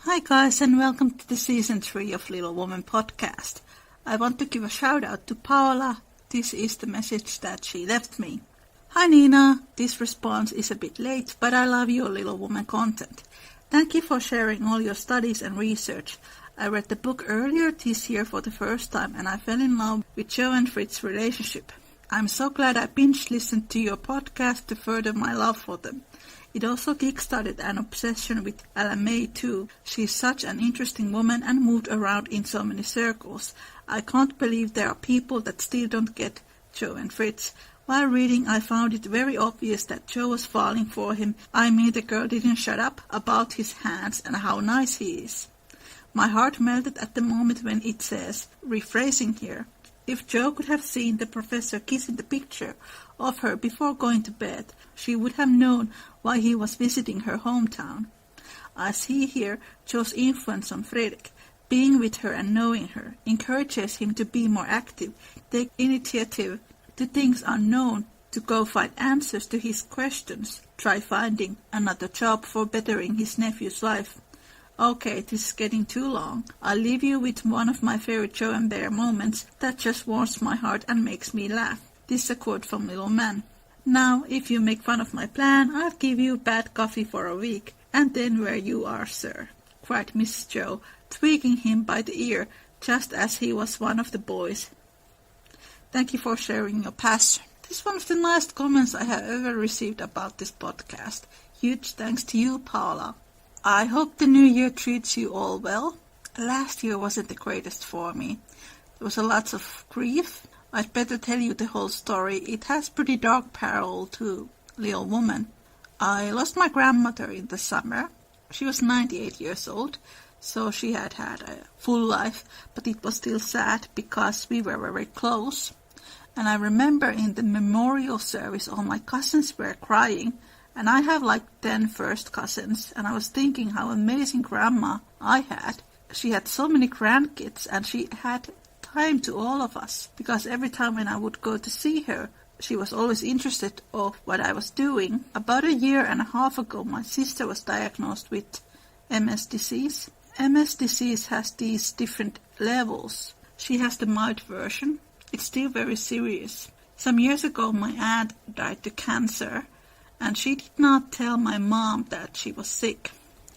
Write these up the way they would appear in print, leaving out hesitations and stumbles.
Hi guys, and welcome to the season 3 of Little Woman podcast. I want to give a shout out to Paola. This is the message that she left me. Hi Nina, this response is a bit late, but I love your Little Woman content. Thank you for sharing all your studies and research. I read the book earlier this year for the first time and I fell in love with Joe and Fritz's relationship. I'm so glad I binge listened to your podcast to further my love for them. It also kickstarted an obsession with Ella May too. She's such an interesting woman and moved around in so many circles. I can't believe there are people that still don't get Joe and Fritz. While reading, I found it very obvious that Joe was falling for him. I mean, the girl didn't shut up about his hands and how nice he is. My heart melted at the moment when it says, rephrasing here, if Joe could have seen the professor kissing the picture of her before going to bed, she would have known why he was visiting her hometown. I see here Joe's influence on Fredrik. Being with her and knowing her encourages him to be more active, take initiative to things unknown, to go find answers to his questions, try finding another job for bettering his nephew's life. Okay, this is getting too long. I'll leave you with one of my favorite Joe and Bear moments that just warms my heart and makes me laugh. This is a quote from Little Man. Now, if you make fun of my plan, I'll give you bad coffee for a week, and then where you are, sir, cried Mrs. Joe, tweaking him by the ear, just as he was one of the boys. Thank you for sharing your passion. This is one of the nicest comments I have ever received about this podcast. Huge thanks to you, Paula. I hope the new year treats you all well. Last year wasn't the greatest for me. There was a lot of grief. I'd better tell you the whole story. It has pretty dark parallel to Little Woman. I lost my grandmother in the summer. She was 98 years old, so she had had a full life, but it was still sad because we were very close. And I remember in the memorial service all my cousins were crying, and I have like 10 first cousins, and I was thinking how amazing grandma I had. She had so many grandkids, and she had time to all of us, because every time when I would go to see her, she was always interested in what I was doing. About a year and a half ago, my sister was diagnosed with MS disease. MS disease has these different levels. She has the mild version. It's still very serious. Some years ago, my aunt died to cancer, and she did not tell my mom that she was sick.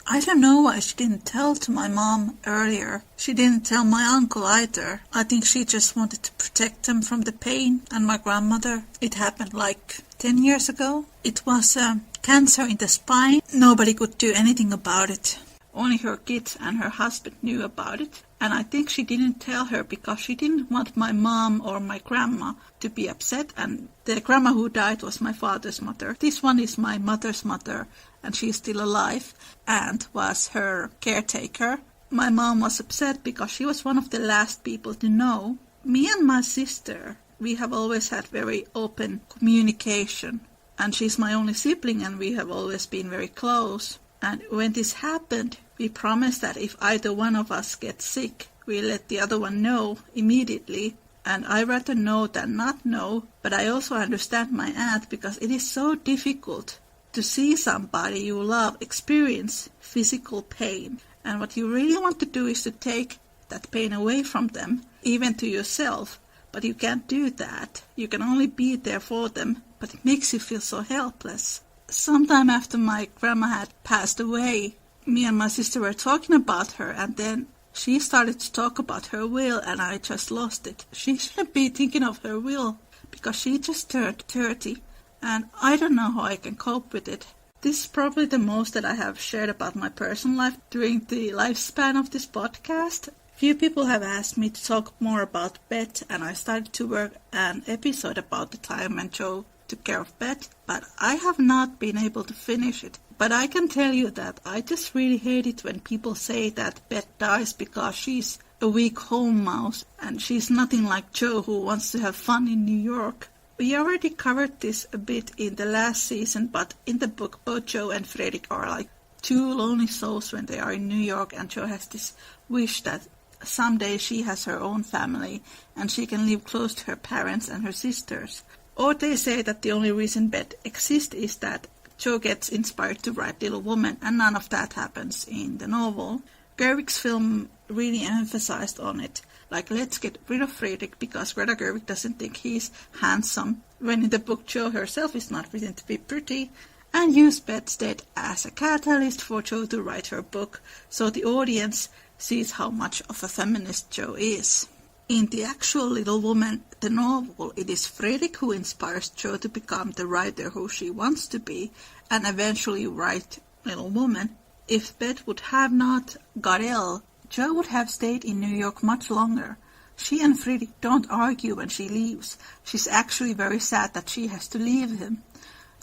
I don't know why she didn't tell to my mom earlier. She didn't tell my uncle either. I think she just wanted to protect them from the pain. And my grandmother, it happened like 10 years ago. It was cancer in the spine. Nobody could do anything about it. Only her kids and her husband knew about it. And I think she didn't tell her because she didn't want my mom or my grandma to be upset. And the grandma who died was my father's mother. This one is my mother's mother, and she's still alive and was her caretaker. My mom was upset because she was one of the last people to know. Me and my sister, we have always had very open communication. And she's my only sibling, and we have always been very close. And when this happened, we promised that if either one of us gets sick, we let the other one know immediately. And I rather know than not know, but I also understand my aunt because it is so difficult to see somebody you love experience physical pain. And what you really want to do is to take that pain away from them, even to yourself. But you can't do that. You can only be there for them, but it makes you feel so helpless. Sometime after my grandma had passed away, me and my sister were talking about her, and then she started to talk about her will, and I just lost it. She shouldn't be thinking of her will, because she just turned 30, and I don't know how I can cope with it. This is probably the most that I have shared about my personal life during the lifespan of this podcast. Few people have asked me to talk more about Beth, and I started to work an episode about the time when Joe took care of Beth, but I have not been able to finish it. But I can tell you that I just really hate it when people say that Beth dies because she's a weak home mouse and she's nothing like Joe who wants to have fun in New York. We already covered this a bit in the last season, but in the book both Joe and Fredrik are like two lonely souls when they are in New York, and Joe has this wish that someday she has her own family and she can live close to her parents and her sisters. Or they say that the only reason Beth exists is that Joe gets inspired to write Little Woman, and none of that happens in the novel. Gerwig's film really emphasized on it. Like, let's get rid of Friedrich because Greta Gerwig doesn't think he's handsome, when in the book Jo herself is not written to be pretty, and used Bedstead as a catalyst for Jo to write her book, so the audience sees how much of a feminist Jo is. In the actual Little Woman, the novel, it is Friedrich who inspires Jo to become the writer who she wants to be, and eventually write Little Woman. If Bet would have not got ill, Jo would have stayed in New York much longer. She and Friedrich don't argue when she leaves. She's actually very sad that she has to leave him.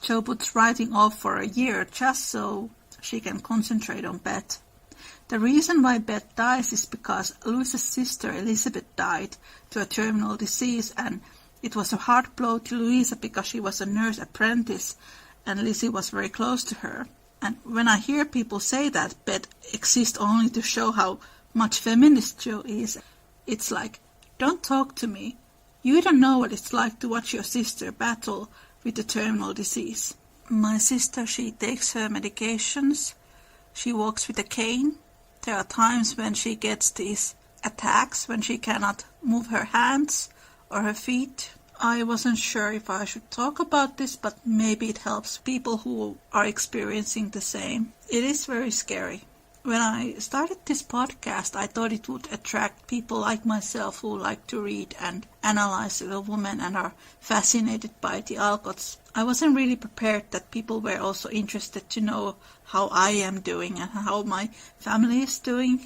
Jo puts writing off for a year just so she can concentrate on Bet. The reason why Bet dies is because Louisa's sister Elizabeth died to a terminal disease, and it was a hard blow to Louisa because she was a nurse apprentice and Lizzie was very close to her. And when I hear people say that Bet exists only to show how much feminist Jo is, it's like, don't talk to me. You don't know what it's like to watch your sister battle with a terminal disease. My sister, she takes her medications. She walks with a cane. There are times when she gets these attacks when she cannot move her hands or her feet. I wasn't sure if I should talk about this, but maybe it helps people who are experiencing the same. It is very scary. When I started this podcast, I thought it would attract people like myself who like to read and analyze Little Women and are fascinated by the Alcotts. I wasn't really prepared that people were also interested to know how I am doing and how my family is doing,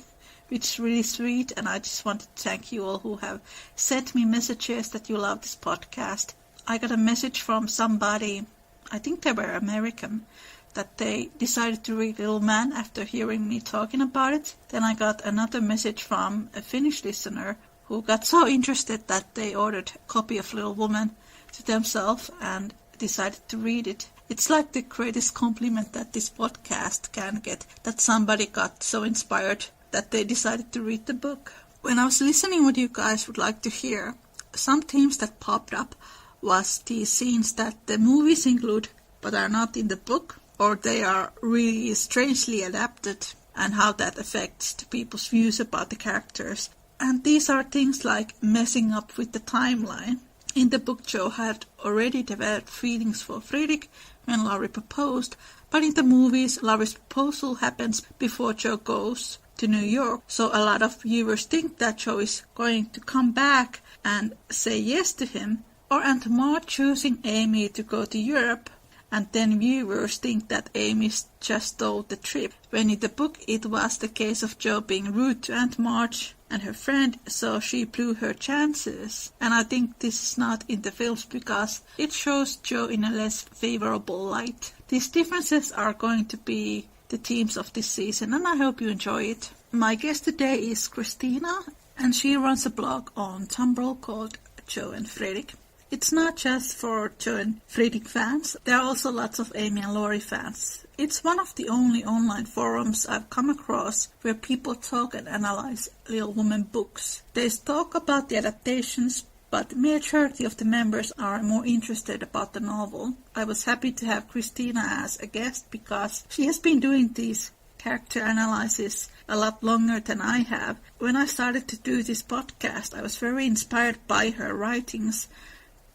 which is really sweet. And I just wanted to thank you all who have sent me messages that you love this podcast. I got a message from somebody, I think they were American, that they decided to read Little Man after hearing me talking about it. Then I got another message from a Finnish listener who got so interested that they ordered a copy of Little Woman to themselves and decided to read it. It's like the greatest compliment that this podcast can get, that somebody got so inspired that they decided to read the book. When I was listening what you guys would like to hear, some themes that popped up was the scenes that the movies include but are not in the book, or they are really strangely adapted, and how that affects the people's views about the characters. And these are things like messing up with the timeline. In the book, Jo had already developed feelings for Friedrich when Laurie proposed, but in the movies, Laurie's proposal happens before Jo goes to New York, so a lot of viewers think that Jo is going to come back and say yes to him, or Aunt Marge choosing Amy to go to Europe, and then viewers think that Amy just stole the trip, when in the book it was the case of Jo being rude to Aunt Marge and her friend, so she blew her chances. And I think this is not in the films because it shows Jo in a less favorable light. These differences are going to be the themes of this season, and I hope you enjoy it. My guest today is Christina, and she runs a blog on Tumblr called Jo and Friedrich. It's not just for Jo and Friedrich fans, there are also lots of Amy and Laurie fans. It's one of the only online forums I've come across where people talk and analyze Little Women books. There's talk about the adaptations, but the majority of the members are more interested about the novel. I was happy to have Christina as a guest because she has been doing these character analysis a lot longer than I have. When I started to do this podcast, I was very inspired by her writings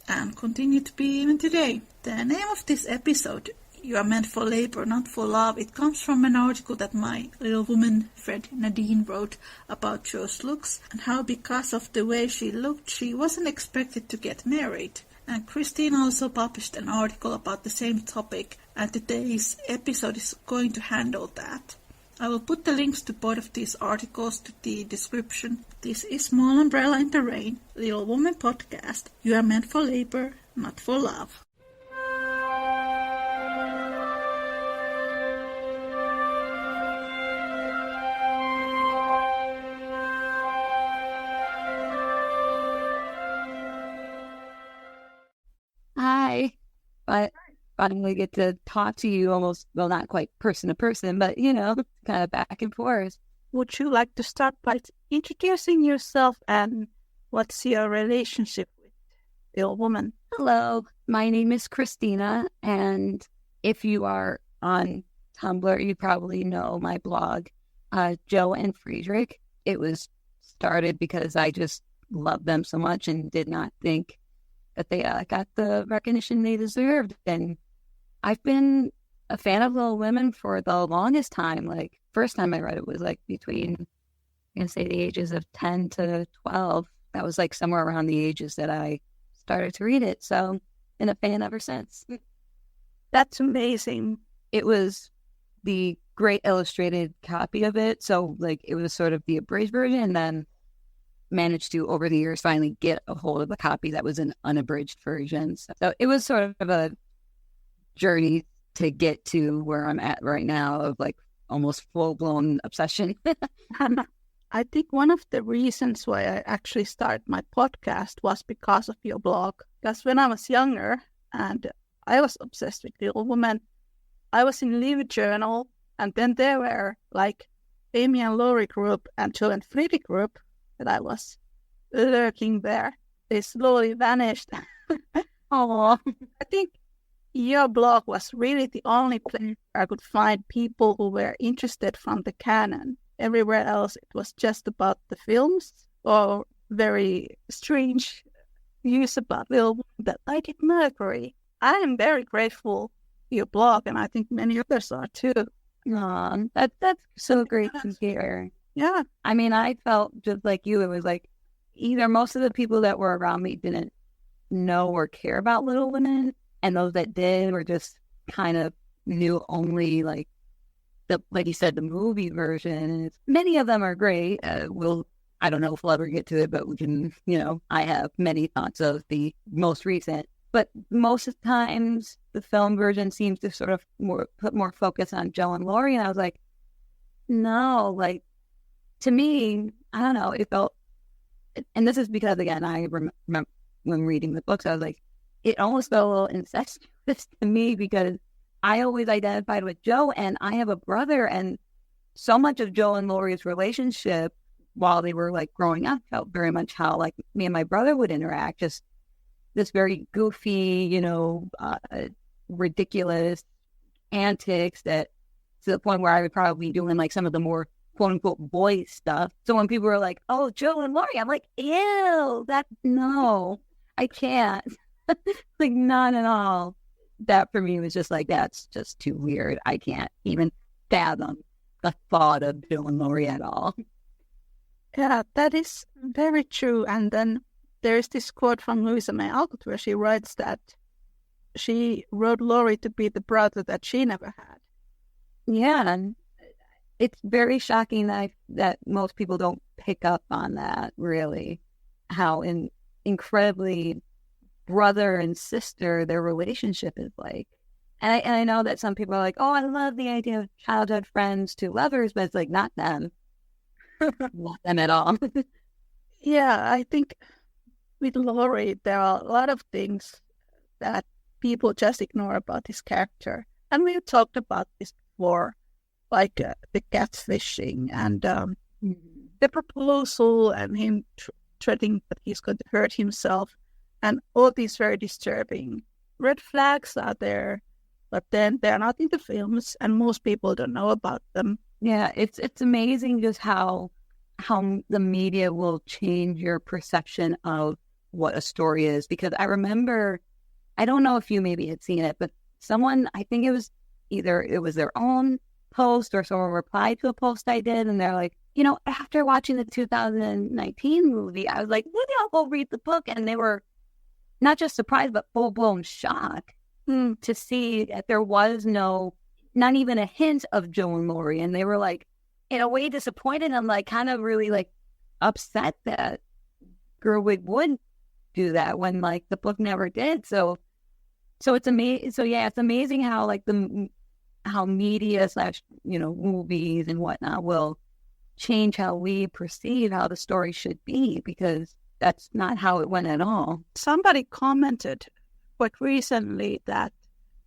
and continue to be even today. The name of this episode, You Are Meant for Labor, Not for Love, it comes from an article that my Little Woman friend Nadine wrote about Jo's looks and how because of the way she looked, she wasn't expected to get married. And Christine also published an article about the same topic, and today's episode is going to handle that. I will put the links to both of these articles to the description. This is Small Umbrella in the Rain, Little Woman podcast. You are meant for labor, not for love. Hi. I finally get to talk to you almost, well, not quite person to person, but, kind of back and forth. Would you like to start by introducing yourself and what's your relationship with Little Woman? Hello, my name is Christina, and if you are on Tumblr, you probably know my blog. Joe and Friedrich. It was started because I just loved them so much and did not think that they got the recognition they deserved. And I've been a fan of Little Women for the longest time. Like, first time I read it was like between, I'm going to say the ages of 10 to 12. That was like somewhere around the ages that I started to read it. So, been a fan ever since. That's amazing. It was the great illustrated copy of it. So, like, it was sort of the abridged version, and then managed to, over the years, finally get a hold of a copy that was an unabridged version. So it was sort of a journey to get to where I'm at right now of like almost full-blown obsession. I think one of the reasons why I actually started my podcast was because of your blog. Because when I was younger and I was obsessed with Little Women, I was in Live Journal, and then there were like Amy and Laurie group and Joe and Friedrich group that I was lurking there. They slowly vanished. Oh, I think your blog was really the only place where I could find people who were interested from the canon. Everywhere else, it was just about the films or very strange views about Little Women that I did Mercury. I am very grateful for your blog, and I think many others are too. That's so great to hear. Yeah. I mean, I felt just like you. It was like either most of the people that were around me didn't know or care about Little Women, and those that did were just kind of knew only like you said, the movie version. And many of them are great. I don't know if we'll ever get to it, but we can, I have many thoughts of the most recent. But most of the times, the film version seems to sort of put more focus on Joe and Laurie. And I was like, no, like, to me, I don't know, it felt, and this is because, again, I remember when reading the books, I was like, it almost felt a little incestuous to me because I always identified with Joe, and I have a brother, and so much of Joe and Laurie's relationship while they were like growing up felt very much how like me and my brother would interact, just this very goofy, ridiculous antics that to the point where I would probably be doing like some of the more quote unquote boy stuff. So when people were like, oh, Joe and Laurie, I'm like, ew, no, I can't. Like, not at all. That for me was just like, that's just too weird. I can't even fathom the thought of Joe and Laurie at all. Yeah, that is very true. And then there's this quote from Louisa May Alcott where she writes that she wrote Laurie to be the brother that she never had. Yeah, and it's very shocking that most people don't pick up on that, really, how incredibly brother and sister their relationship is like. And I know that some people are like, oh, I love the idea of childhood friends to lovers, but it's like, not them. Not them at all. Yeah, I think with Laurie, there are a lot of things that people just ignore about his character. And we've talked about this before, like the catfishing and the proposal and him threatening that he's going to hurt himself. And all these very disturbing red flags are there, but then they're not in the films, and most people don't know about them. Yeah, it's amazing just how the media will change your perception of what a story is. Because I remember, I don't know if you maybe had seen it, but someone, I think it was their own post or someone replied to a post I did, and they're like, after watching the 2019 movie, I was like, maybe I'll go read the book. And they were not just surprised, but full-blown shock to see that there was not even a hint of Joe and Laurie. And they were like, in a way disappointed and like kind of really like upset that Gerwig would do that when like the book never did. So it's amazing. So yeah, it's amazing how like how media / movies and whatnot will change how we perceive how the story should be, because that's not how it went at all. Somebody commented quite recently that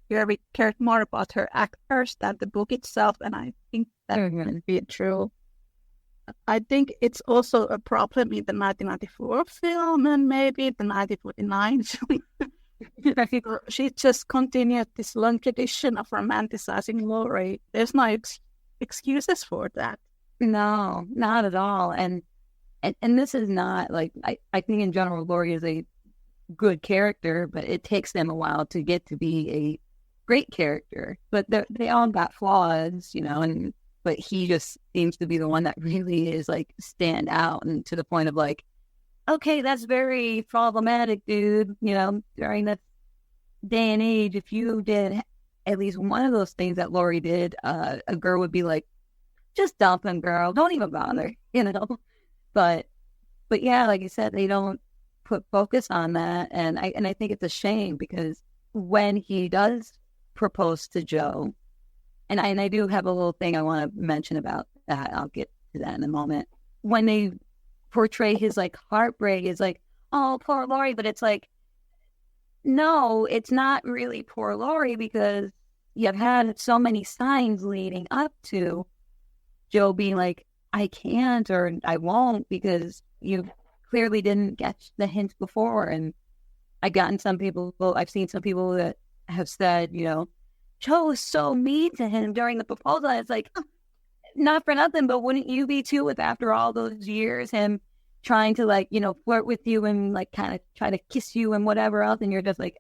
Gerwig cared more about her actors than the book itself, and I think that can be true. I think it's also a problem in the 1994 film and maybe the 1949 film. She just continued this long tradition of romanticizing Laurie. There's no excuses for that. No, not at all. And this is not like, I think in general, Laurie is a good character, but it takes them a while to get to be a great character. But they all got flaws, but he just seems to be the one that really is like stand out, and to the point of like, okay, that's very problematic, dude. During that day and age, if you did at least one of those things that Laurie did, a girl would be like, just dump him, girl. Don't even bother, But yeah, like you said, they don't put focus on that, and I think it's a shame, because when he does propose to Jo, and I do have a little thing I want to mention about that. I'll get to that in a moment. When they portray his like heartbreak, is like, oh, poor Laurie, but it's like, no, it's not really poor Laurie, because you've had so many signs leading up to Jo being like, I can't or I won't, because you clearly didn't get the hint before. And I've seen some people that have said, Jo was so mean to him during the proposal. It's like, not for nothing, but wouldn't you be too, with after all those years, him trying to like, flirt with you and like kind of try to kiss you and whatever else, and you're just like,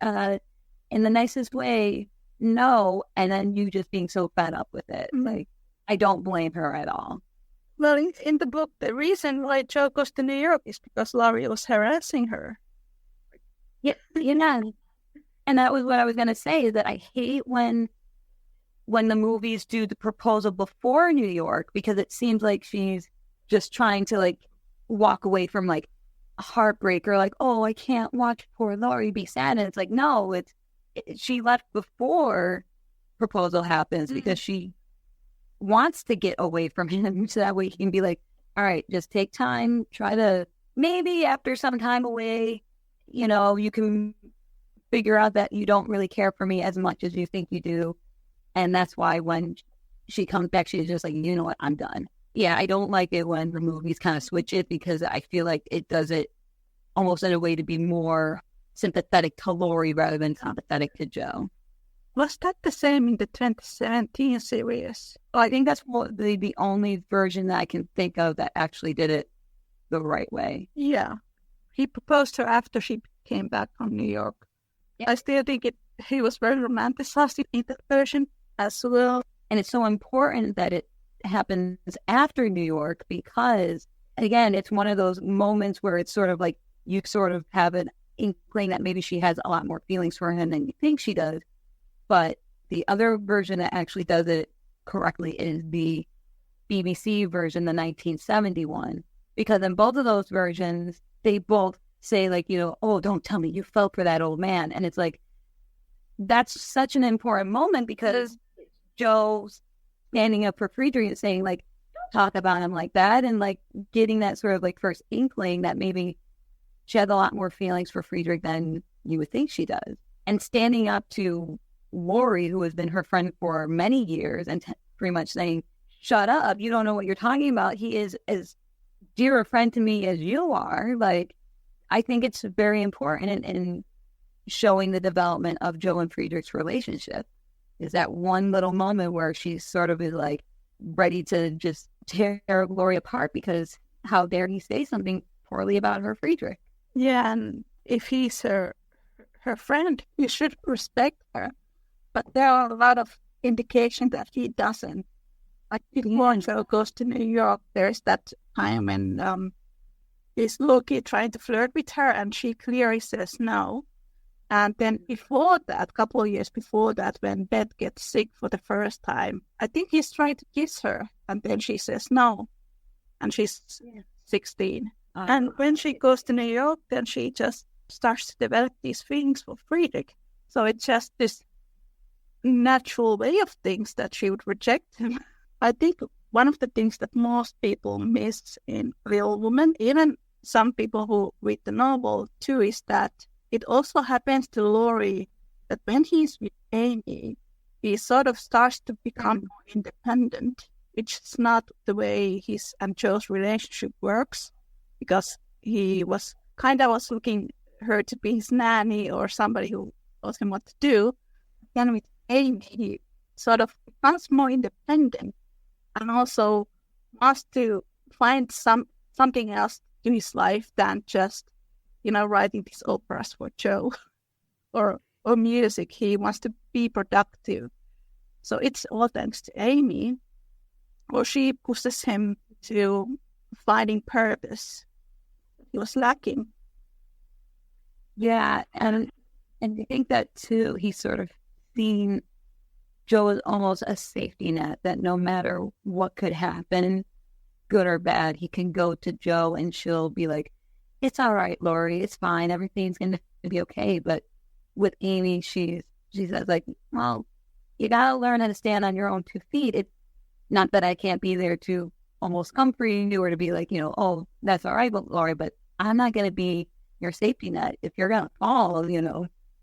in the nicest way, no. And then you just being so fed up with it. Like, I don't blame her at all. Well, in the book, the reason why Jo goes to New York is because Laurie was harassing her. Yeah, and that was what I was going to say, is that I hate when the movies do the proposal before New York, because it seems like she's just trying to like walk away from like a heartbreak, or like, oh, I can't watch poor Laurie be sad. And it's like, no, she left before proposal happens, because she wants to get away from him, so that way he can be like, all right, just take time, try to, maybe after some time away, you can figure out that you don't really care for me as much as you think you do. And that's why when she comes back, she's just like, you know what, I'm done. Yeah, I don't like it when the movies kind of switch it, because I feel like it does it almost in a way to be more sympathetic to Laurie rather than sympathetic to Jo. Was that the same in the 2017 series? I think that's the only version that I can think of that actually did it the right way. Yeah. He proposed to her after she came back from New York. Yeah. I still think he was very romanticized in that version as well. And it's so important that it happens after New York, because, again, it's one of those moments where it's sort of like you sort of have an inkling that maybe she has a lot more feelings for him than you think she does. But the other version that actually does it correctly is the BBC version, the 1971. Because in both of those versions, they both say like, oh, don't tell me you fell for that old man. And it's like, that's such an important moment, because Jo's standing up for Friedrich and saying like, don't talk about him like that. And like getting that sort of like first inkling that maybe she has a lot more feelings for Friedrich than you would think she does. And standing up to Laurie, who has been her friend for many years, and pretty much saying, shut up, you don't know what you're talking about. He is as dear a friend to me as you are. Like, I think it's very important in showing the development of Jo and Friedrich's relationship, is that one little moment where she sort of is like ready to just tear Laurie apart, because how dare he say something poorly about her Friedrich. Yeah, and if he's her friend, you should respect her. But there are a lot of indications that he doesn't. Like before Jo goes to New York, there's that time when is Loki trying to flirt with her, and she clearly says no. And then before that, a couple of years before that, when Beth gets sick for the first time, I think he's trying to kiss her, and then she says no. And she's 16. And when she goes to New York, then she just starts to develop these feelings for Friedrich. So it's just this natural way of things that she would reject him. I think one of the things that most people miss in Little Woman, even some people who read the novel too, is that it also happens to Laurie that when he's with Amy, he sort of starts to become more independent, which is not the way his and Jo's relationship works, because he was looking her to be his nanny or somebody who told him what to do. Then with Amy, he sort of becomes more independent and also wants to find something else to his life than just, writing these operas for Joe or music. He wants to be productive. So it's all thanks to Amy, or she pushes him to finding purpose he was lacking. Yeah, and I think that too, he's sort of seen Joe as almost a safety net, that no matter what could happen, good or bad, he can go to Joe and she'll be like, it's all right, Laurie, it's fine, everything's going to be okay. But with Amy, she says like, well, you got to learn how to stand on your own 2 feet. It's not that I can't be there to almost comfort you or to be like, oh, that's all right, but Laurie, but I'm not going to be your safety net. If you're going to fall,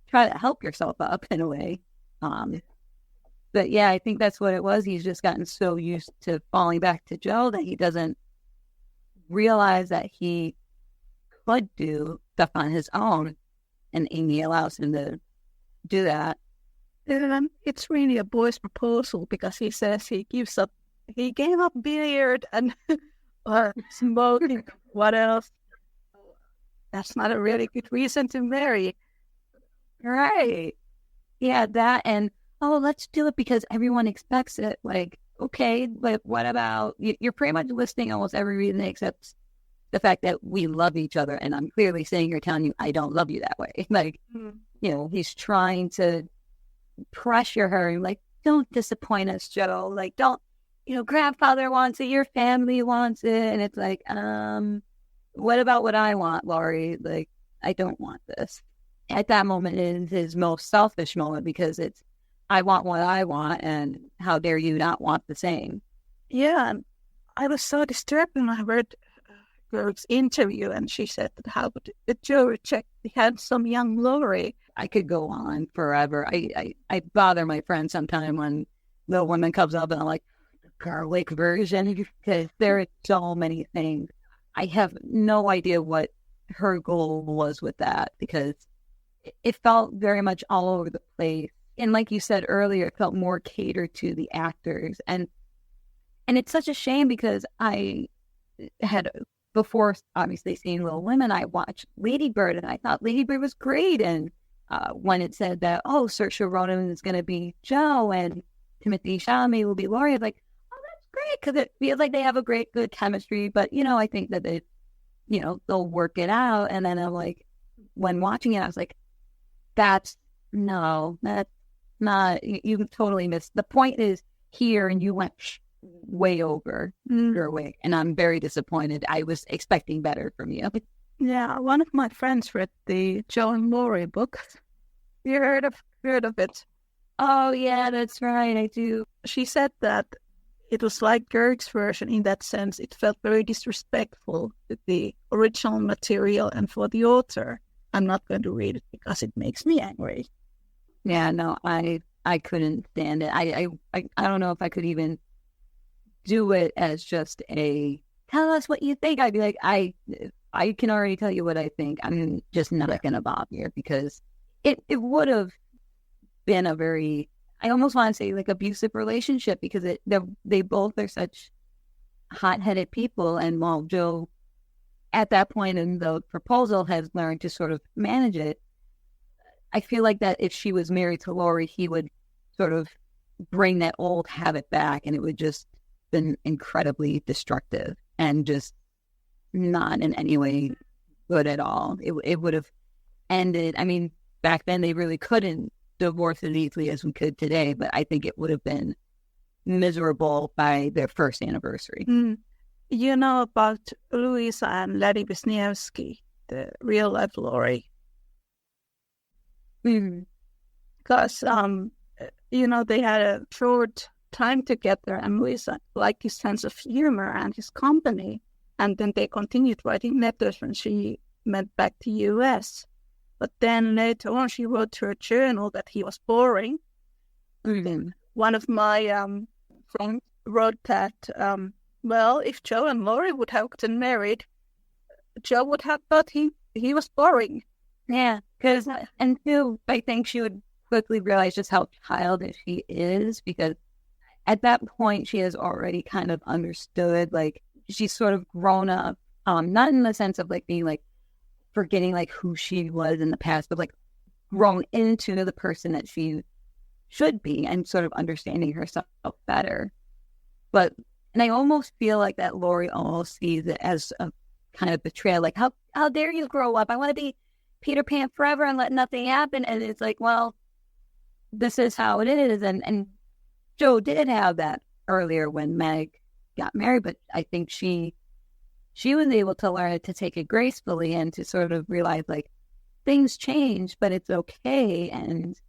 try to help yourself up in a way. But yeah, I think that's what it was. He's just gotten so used to falling back to Joe that he doesn't realize that he could do stuff on his own, and Amy allows him to do that. And it's really a boy's proposal, because he says he gave up beard and smoking. What else? That's not a really good reason to marry. Right. Yeah, that, and let's do it because everyone expects it. Like, okay, but what about, you're pretty much listing almost every reason except the fact that we love each other, and I'm clearly saying or telling you I don't love you that way. Like, he's trying to pressure her, like, don't disappoint us, Joe. Like, don't, grandfather wants it, your family wants it, and it's like, what about what I want, Laurie? Like, I don't want this. At that moment is his most selfish moment, because it's, I want what I want, and how dare you not want the same? Yeah, and I was so disturbed when I heard Gerg's interview, and she said that how would Joe reject the handsome young Laurie? I could go on forever. I bother my friends sometime when the woman comes up and I'm like, garlic version, because there are so many things. I have no idea what her goal was with that, because it felt very much all over the place. And like you said earlier, it felt more catered to the actors. And it's such a shame, because I had, before obviously seeing Little Women, I watched Lady Bird, and I thought Lady Bird was great. And when it said that, Saoirse Ronan is going to be Joe and Timothée Chalamet will be Laurie, I was like, that's great, because it feels like they have a good chemistry. But, I think that they, they'll work it out. And then I'm like, when watching it, I was like, that's not, you totally missed. The point is here, and you went way over your way. And I'm very disappointed. I was expecting better from you. Yeah, one of my friends read the Joe and Laurie book. You heard of it? Oh, yeah, that's right. I do. She said that it was like Gerg's version in that sense. It felt very disrespectful to the original material and for the author. I'm not going to read it because it makes me angry. Yeah, no, I couldn't stand it. I don't know if I could even do it as just a, tell us what you think. I'd be like, I can already tell you what I think. I'm just not going to bother you, because it would have been a very, I almost want to say like abusive relationship, because they both are such hot-headed people. And while Joe, at that point in the proposal, has learned to sort of manage it, I feel like that if she was married to Laurie, he would sort of bring that old habit back, and it would just been incredibly destructive and just not in any way good at all. It would have ended. I mean, back then they really couldn't divorce as easily as we could today, but I think it would have been miserable by their first anniversary. You know about Louisa and Lady Wisniewski, the real life Laurie? Because they had a short time together, and Louisa liked his sense of humor and his company, and then they continued writing letters when she went back to US. But then later on, she wrote to her journal that he was boring. One of my friends wrote that, if Joe and Laurie would have gotten married, Joe would have thought he was boring. Yeah, because, and two, I think she would quickly realize just how childish he is, because at that point, she has already kind of understood, like, she's sort of grown up, not in the sense of like being like forgetting like who she was in the past, but like grown into the person that she should be and sort of understanding herself better. But, and I almost feel like that Laurie almost sees it as a kind of betrayal, like, how dare you grow up? I want to be Peter Pan forever and let nothing happen. And it's like, well, this is how it is. And Jo did have that earlier when Meg got married, but I think she was able to learn to take it gracefully and to sort of realize like things change, but it's okay. And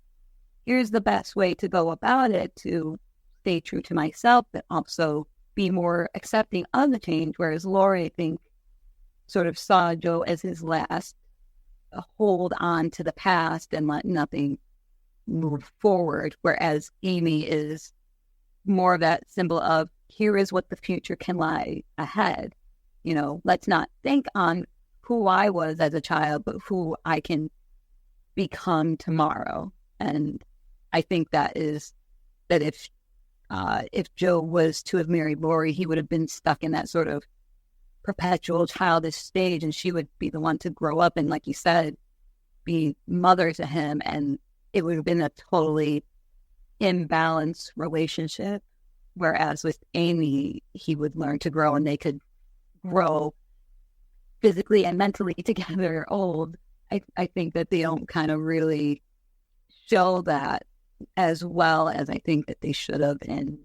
here's the best way to go about it to stay true to myself, but also be more accepting of the change. Whereas Laurie, I think, sort of saw Jo as his last hold on to the past and let nothing move forward. Whereas Amy is more of that symbol of, here is what the future can lie ahead. You know, let's not think on who I was as a child, but who I can become tomorrow. And I think that if Jo was to have married Laurie, he would have been stuck in that sort of perpetual childish stage, and she would be the one to grow up and, like you said, be mother to him, and it would have been a totally imbalanced relationship. Whereas with Amy, he would learn to grow, and they could grow physically and mentally together old. I think that they don't kind of really show that as well as I think that they should have in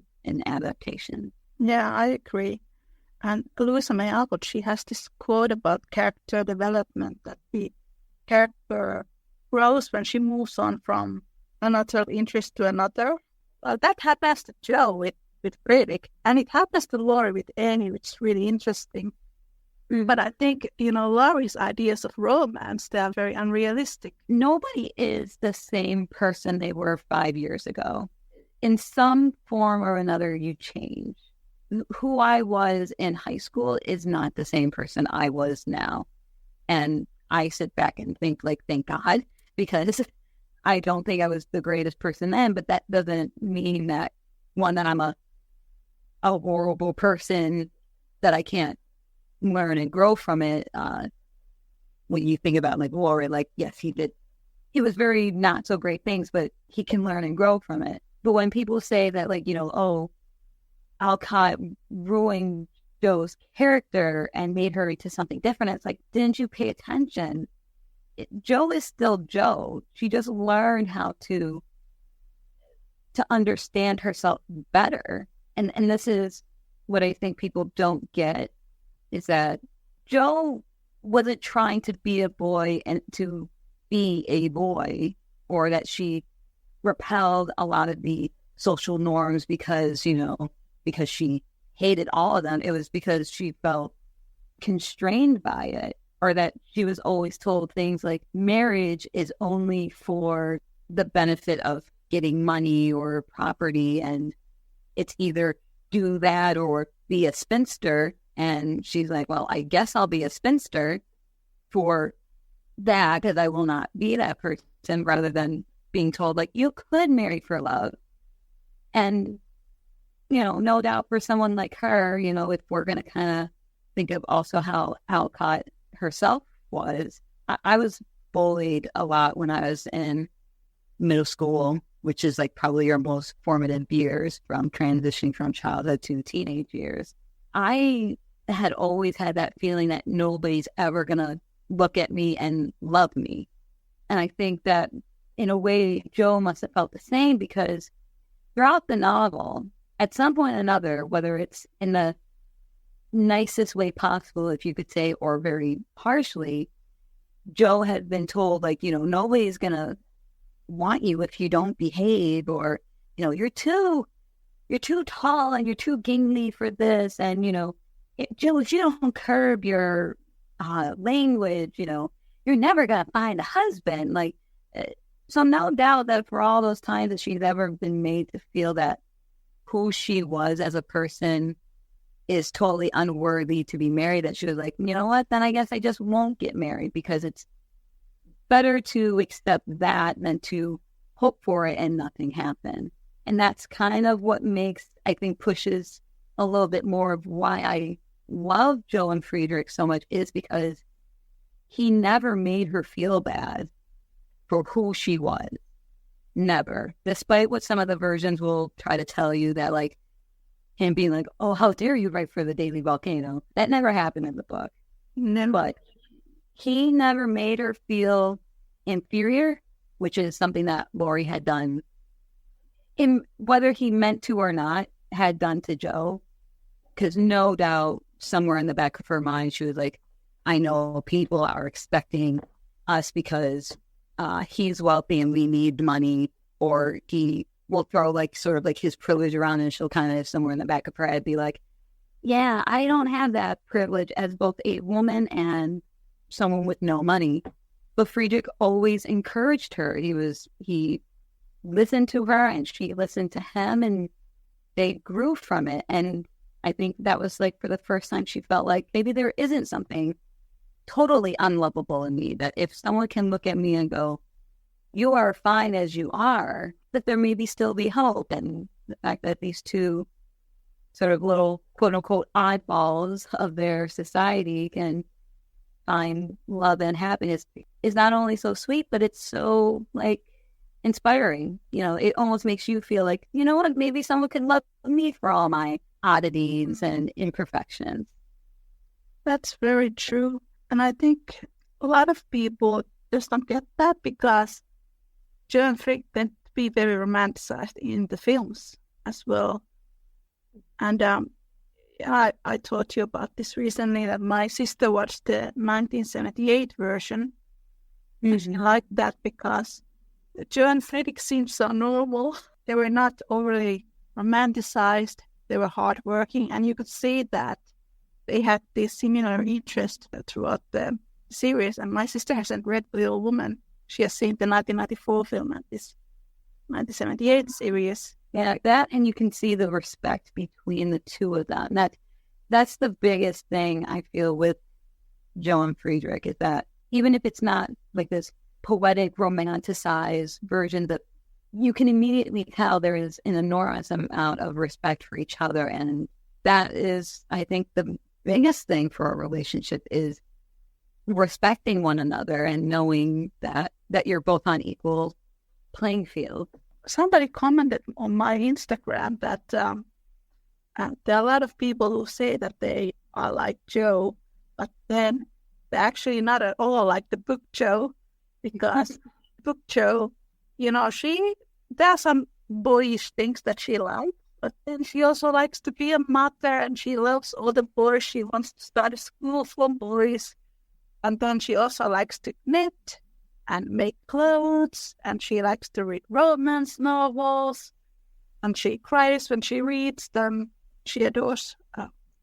adaptation. Yeah, I agree. And Louisa May Alcott, she has this quote about character development, that the character grows when she moves on from another interest to another. Well, that happens to Jo with Riddick, and it happens to Laurie with Amy, which is really interesting. But I think, Laurie's ideas of romance, they are very unrealistic. Nobody is the same person they were 5 years ago. In some form or another, you change. Who I was in high school is not the same person I was now. And I sit back and think, like, thank God, because I don't think I was the greatest person then, but that doesn't mean that, one, that I'm a horrible person, that I can't learn and grow from it. When you think about like Laurie, like, yes, he was very not so great things, but he can learn and grow from it. But when people say that, like, Alcott ruined Jo's character and made her into something different, it's like, didn't you pay attention? Jo is still Jo. She just learned how to understand herself better. And this is what I think people don't get, is that Jo wasn't trying to be a boy and to be a boy, or that she repelled a lot of the social norms because she hated all of them. It was because she felt constrained by it, or that she was always told things like marriage is only for the benefit of getting money or property, and it's either do that or be a spinster. And she's like, well, I guess I'll be a spinster for that, because I will not be that person, rather than being told, like, you could marry for love. And, no doubt for someone like her, if we're going to kind of think of also how Alcott herself was, I was bullied a lot when I was in middle school, which is like probably your most formative years, from transitioning from childhood to teenage years. I had always had that feeling that nobody's ever going to look at me and love me. And I think that in a way, Jo must have felt the same, because throughout the novel, at some point or another, whether it's in the nicest way possible, if you could say, or very harshly, Jo had been told, like, nobody's going to want you if you don't behave, or, you're too tall and you're too gangly for this. And, Jo, if you don't curb your language, you're never going to find a husband. Like, so no doubt that for all those times that she's ever been made to feel that who she was as a person is totally unworthy to be married, that she was like, you know what, then I guess I just won't get married, because it's better to accept that than to hope for it and nothing happen. And that's kind of what makes, I think, pushes a little bit more of why I love Joe and Friedrich so much, is because he never made her feel bad for who she was. Never. Despite what some of the versions will try to tell you, that like him being like, oh, how dare you write for the Daily Volcano. That never happened in the book. Never. But he never made her feel inferior, which is something that Laurie had done, in whether he meant to or not, had done to Joe. Because no doubt somewhere in the back of her mind, she was like, I know people are expecting us because he's wealthy and we need money, or he will throw like sort of like his privilege around, and she'll kind of somewhere in the back of her head be like, yeah, I don't have that privilege as both a woman and someone with no money. But Friedrich always encouraged her. He listened to her and she listened to him, and they grew from it. And I think that was like for the first time she felt like maybe there isn't something totally unlovable in me, that if someone can look at me and go, you are fine as you are, that there maybe still be hope. And the fact that these two sort of little quote unquote oddballs of their society can find love and happiness is not only so sweet, but it's so like inspiring. You know, it almost makes you feel like, you know what, maybe someone could love me for all my oddities and imperfections. That's very true. And I think a lot of people just don't get that, because Joe and Frick tend to be very romanticized in the films as well. And I told you about this recently, that my sister watched the 1978 version. And she liked that because Joe and Fredrik seemed so normal. They were not overly romanticized. They were hardworking, and you could see that they had this similar interest throughout the series. And my sister hasn't read Little Woman. She has seen the 1994 film and this 1978 series. Yeah, that, and you can see the respect between the two of them. That's the biggest thing I feel with Joe and Friedrich, is that even if it's not like this poetic, romanticized version, that you can immediately tell there is an enormous amount of respect for each other. And that is, I think, the biggest thing for a relationship, is respecting one another and knowing that you're both on equal playing field. Somebody commented on my Instagram that there are a lot of people who say that they are like Joe, but then they're actually not at all like the book Joe, because book Joe, you know, there are some boyish things that she likes, but then she also likes to be a mother, and she loves all the boys. She wants to start a school for boys. And then she also likes to knit and make clothes, and she likes to read romance novels, and she cries when she reads them. She adores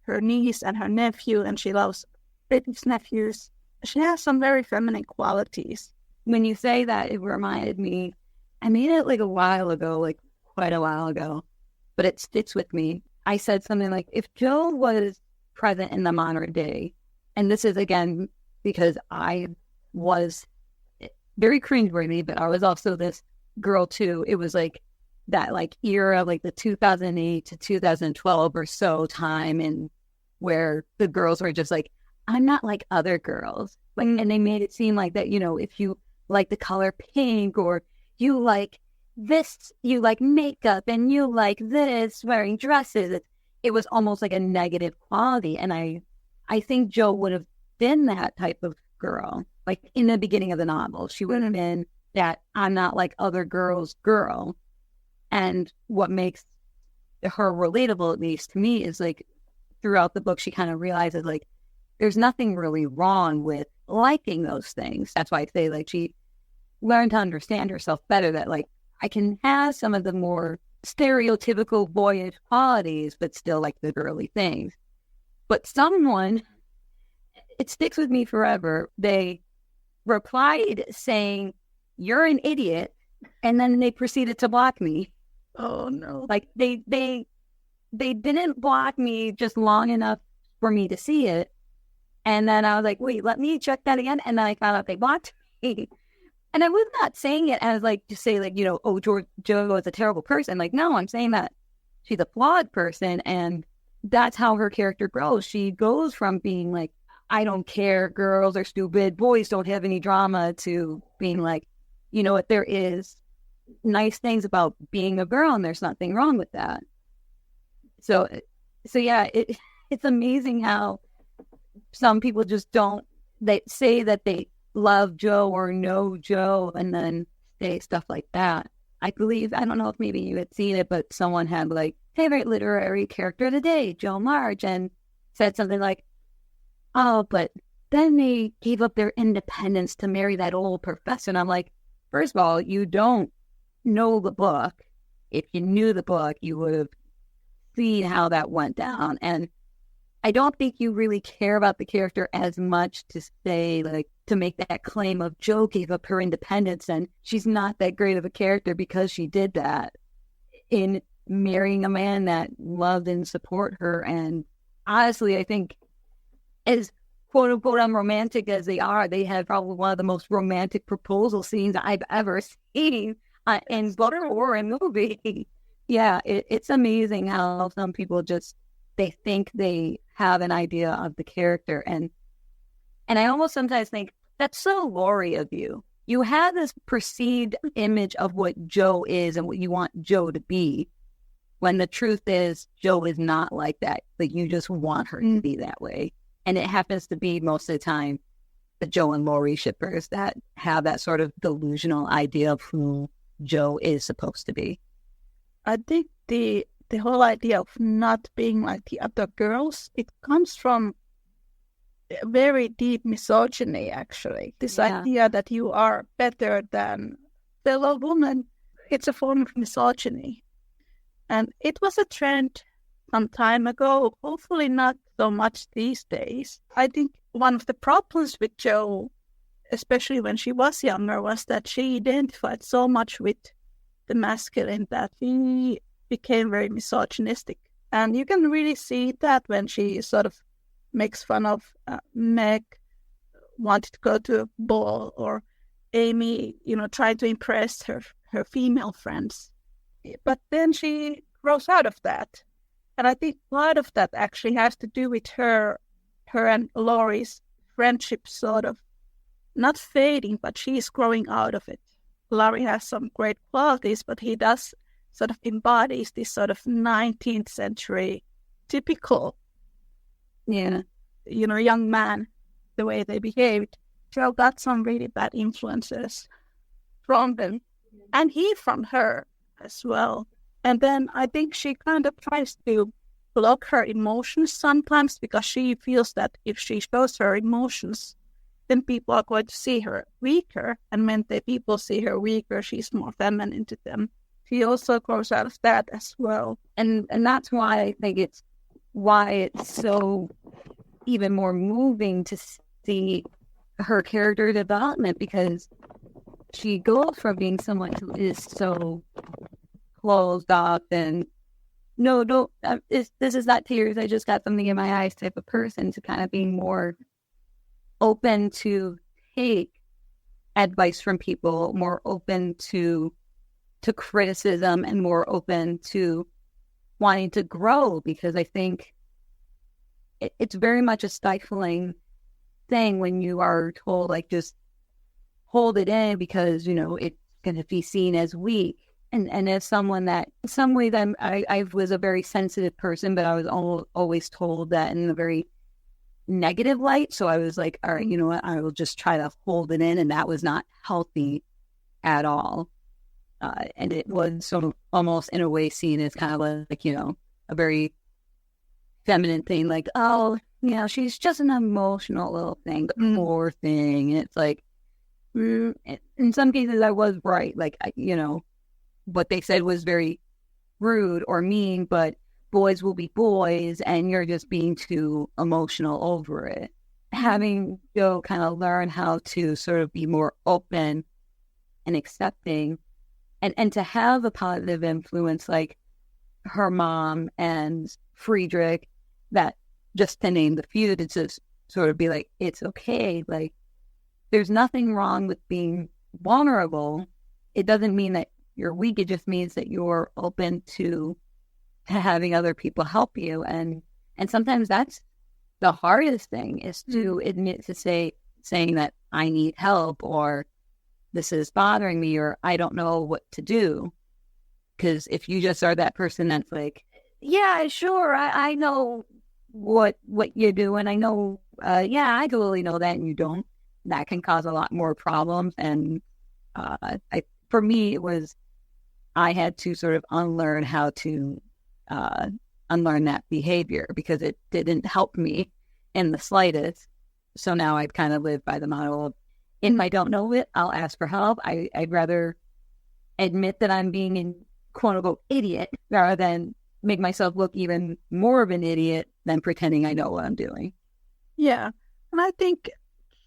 her niece and her nephew, and she loves Britain's nephews. She has some very feminine qualities. When you say that, it reminded me, I made it like a while ago, like quite a while ago, but it sticks with me. I said something like, if Joe was present in the modern day, and this is again because I was very cringeworthy, but I was also this girl too. It was like that like era, like the 2008 to 2012 or so time, and where the girls were just like, I'm not like other girls. Like, and they made it seem like that, you know, if you like the color pink, or you like this, you like makeup, and you like this, wearing dresses, it was almost like a negative quality. And I think Joe would have been that type of girl. Like in the beginning of the novel, she would have been that I'm not like other girls girl. And what makes her relatable, at least to me, is like throughout the book, she kind of realizes like there's nothing really wrong with liking those things. That's why I say like she learned to understand herself better, that like I can have some of the more stereotypical boyish qualities, but still like the girly things. But someone, it sticks with me forever, they replied saying, you're an idiot, and then they proceeded to block me. Oh no. Like they didn't block me just long enough for me to see it. And then I was like, wait, let me check that again. And then I found out they blocked me. And I was not saying it as like to say like, oh, Joe is a terrible person. Like, no, I'm saying that she's a flawed person, and that's how her character grows. She goes from being like, I don't care, girls are stupid, boys don't have any drama, to being like, you know what, there is nice things about being a girl, and there's nothing wrong with that. So yeah, it's amazing how some people just don't, they say that they love Joe or know Joe and then say stuff like that. I believe, I don't know if maybe you had seen it, but someone had like, favorite literary character of the day, Joe March, and said something like, oh, but then they gave up their independence to marry that old professor. And I'm like, first of all, you don't know the book. If you knew the book, you would have seen how that went down. And I don't think you really care about the character as much to say, like, to make that claim of Joe gave up her independence and she's not that great of a character because she did that in marrying a man that loved and support her. And honestly, I think as quote unquote unromantic as they are, they had probably one of the most romantic proposal scenes I've ever seen in book or in movie. Yeah, it's amazing how some people just, they think they have an idea of the character. And I almost sometimes think that's so Laurie of you. You have this perceived image of what Joe is and what you want Joe to be, when the truth is Joe is not like that. Like, you just want her to be that way. And it happens to be most of the time the Joe and Laurie shippers that have that sort of delusional idea of who Joe is supposed to be. I think the whole idea of not being like the other girls, it comes from very deep misogyny, actually. This idea that you are better than fellow women, it's a form of misogyny. And it was a trend some time ago, hopefully not so much these days. I think one of the problems with Jo, especially when she was younger, was that she identified so much with the masculine that she became very misogynistic. And you can really see that when she sort of makes fun of Meg wanted to go to a ball, or Amy, trying to impress her female friends. But then she grows out of that. And I think part of that actually has to do with her and Laurie's friendship sort of not fading, but she's growing out of it. Laurie has some great qualities, but he does sort of embodies this sort of 19th century typical, young man, the way they behaved. Jo got some really bad influences from them, and he from her as well. And then I think she kind of tries to block her emotions sometimes, because she feels that if she shows her emotions, then people are going to see her weaker. And when people see her weaker, she's more feminine to them. She also grows out of that as well. And that's why I think it's so even more moving to see her character development, because she goes from being someone who is so closed off and this is not tears, I just got something in my eyes type of person, to kind of being more open to take advice from people, more open to criticism, and more open to wanting to grow, because I think it's very much a stifling thing when you are told, like, just hold it in because, it's going to be seen as weak. And as someone that, in some ways, I was a very sensitive person, but I was always told that in a very negative light. So I was like, all right, you know what? I will just try to hold it in. And that was not healthy at all. And it was sort of almost in a way seen as kind of like, a very feminine thing. Like, oh, she's just an emotional little thing, poor thing. And it's like, in some cases I was right. Like, what they said was very rude or mean, but boys will be boys and you're just being too emotional over it. Having Jo kind of learn how to sort of be more open and accepting, and to have a positive influence like her mom and Friedrich, that, just to name the few, to just sort of be like, it's okay. Like, there's nothing wrong with being vulnerable, it doesn't mean that you're weak. It just means that you're open to having other people help you. And sometimes that's the hardest thing, is to admit to saying that I need help, or this is bothering me, or I don't know what to do. Because if you just are that person that's like, yeah, sure, I know what you're doing. I know, I totally know that, and you don't. That can cause a lot more problems. And for me, it was, I had to sort of unlearn how to unlearn that behavior, because it didn't help me in the slightest. So now I kind of live by the model of, if I don't know it, I'll ask for help. I'd rather admit that I'm being an quote unquote idiot rather than make myself look even more of an idiot than pretending I know what I'm doing. Yeah. And I think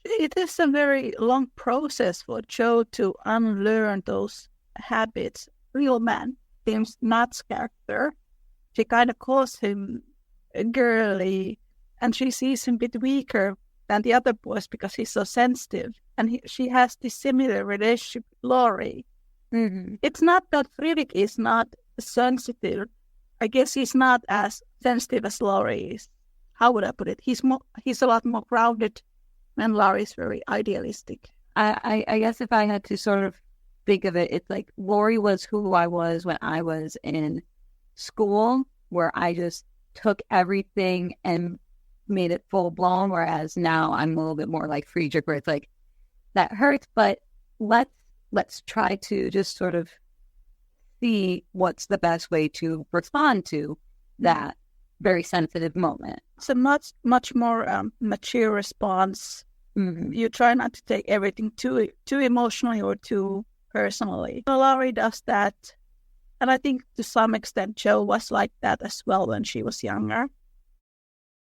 it is a very long process for Joe to unlearn those habits. Real man, Tim Knott's character, she kind of calls him girly, and she sees him a bit weaker than the other boys because he's so sensitive. And she has this similar relationship with Laurie. Mm-hmm. It's not that Friedrich is not sensitive. I guess he's not as sensitive as Laurie is. How would I put it? He's a lot more grounded, and Laurie is very idealistic. I guess if I had to sort of think of it, it's like Laurie was who I was when I was in school, where I just took everything and made it full blown, whereas now I'm a little bit more like Friedrich, where it's like, that hurts, but let's try to just sort of see what's the best way to respond to that very sensitive moment. It's a much more mature response. Mm-hmm. You try not to take everything too emotionally or too personally. Laurie does that, and I think to some extent Joe was like that as well when she was younger.